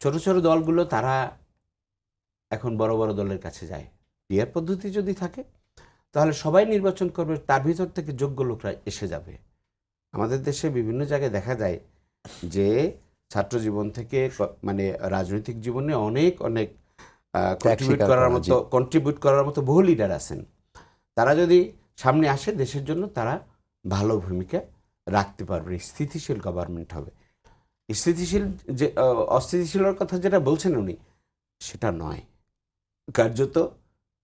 ছোট ছোট দলগুলো তারা এখন বড় বড় দলের কাছে যায়। পিয়ার পদ্ধতি যদি থাকে তাহলে সবাই নির্বাচন করবে, তার ভিতর থেকে যোগ্য লোকরা এসে যাবে। আমাদের দেশে বিভিন্ন জায়গায় দেখা যায় যে ছাত্র জীবন থেকে মানে রাজনৈতিক জীবনে অনেক অনেক কন্ট্রিবিউট করার মতো বহু লিডার আছেন। তারা যদি সামনে আসে দেশের জন্য তারা ভালো ভূমিকা রাখতে পারবে, স্থিতিশীল গভর্নমেন্ট হবে। স্থিতিশীল যে অস্থিতিশীলের কথা যেটা বলছেন উনি, সেটা নয়, কার্যত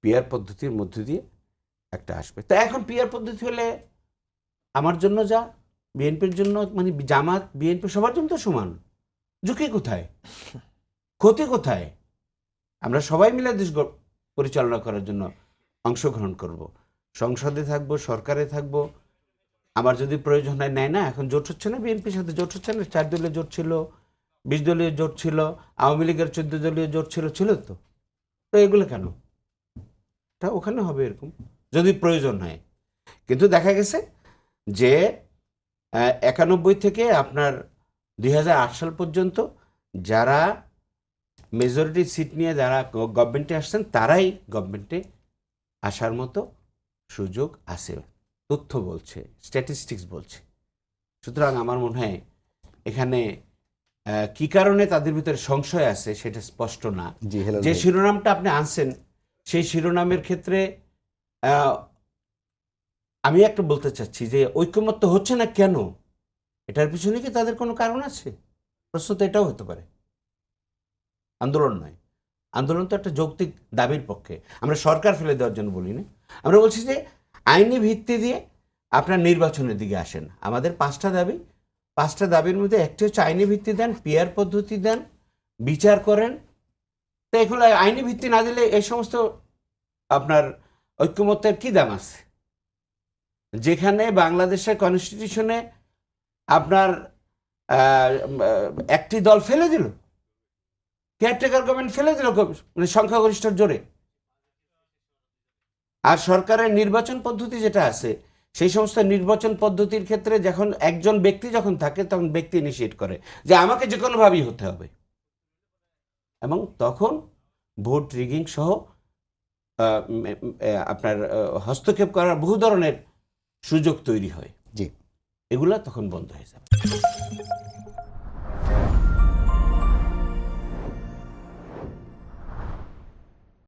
পিয়ার পদ্ধতির মধ্য দিয়ে একটা আসবে। তো এখন পিয়ার পদ্ধতি হলে আমার জন্য যা, বিএনপির জন্য, মানে জামাত বিএনপি সবার জন্য তো সমান। ঝুঁকি কোথায়, ক্ষতি কোথায়? আমরা সবাই মিলে দেশ পরিচালনা করার জন্য অংশগ্রহণ করব, সংসদে থাকবো, সরকারে থাকবো। আমার যদি প্রয়োজন হয়, নেয় না, এখন জোট হচ্ছে না বিএনপির সাথে, জোট হচ্ছে না, 4 দলীয় জোট ছিল, 20 দলীয় জোট ছিল, আওয়ামী লীগের 14 দলীয় জোট ছিল, তো এগুলো কেন? তা ওখানে হবে এরকম যদি প্রয়োজন হয়। কিন্তু দেখা গেছে যে 91 থেকে আপনার 2008 সাল পর্যন্ত যারা মেজরিটি সিট নিয়ে যারা গভর্নমেন্টে আসছেন তারাই গভর্নমেন্টে আসার মতো সুযোগ আছে, তথ্য বলছে, স্ট্যাটিস্টিক্স বলছে। সুতরাং আমার মনে হয় এখানে কি কারণে তাদের ভিতরে সংশয় আছে সেটা স্পষ্ট না। যে শিরোনামটা আপনি আনছেন সেই শিরোনামের ক্ষেত্রে আমি একটা বলতে চাচ্ছি যে ঐকমত্য হচ্ছে না কেন, এটার পিছনে কি তাদের কোনো কারণ আছে? প্রশ্ন তো এটাও হতে পারে। আন্দোলন নয়, আন্দোলন তো একটা যৌক্তিক দাবির পক্ষে। আমরা সরকার ফেলে দেওয়ার জন্য বলি না, আমরা বলছি যে আইনি ভিত্তি দিয়ে আপনার নির্বাচনের দিকে আসেন। আমাদের 5টা দাবি, 5টা দাবির মধ্যে একটি হচ্ছে আইনি ভিত্তি দেন, পিয়ার পদ্ধতি দেন, বিচার করেন। তো এগুলো আইনি ভিত্তি না দিলে এই সমস্ত আপনার ঐক্যমত্যের কি দাম আছে? যেখানে বাংলাদেশের কনস্টিটিউশনে আপনার একটি দল ফেলে দিল, কেয়ারটেকার গভর্নমেন্ট ফেলে দিল, মানে সংখ্যাগরিষ্ঠের জোরে। আর সরকারের নির্বাচন পদ্ধতি যেটা আছে, সেই সমস্ত নির্বাচন পদ্ধতির ক্ষেত্রে যখন একজন ব্যক্তি যখন থাকে তখন ব্যক্তি ইনিশিয়েট করে যে আমাকে যে কোনোভাবেই হতে হবে, এবং তখন ভোট রিগিং সহ আপনার হস্তক্ষেপ করার বহু ধরনের সুযোগ তৈরি হয়। জি, এগুলা তখন বন্ধ হয়ে যাবে।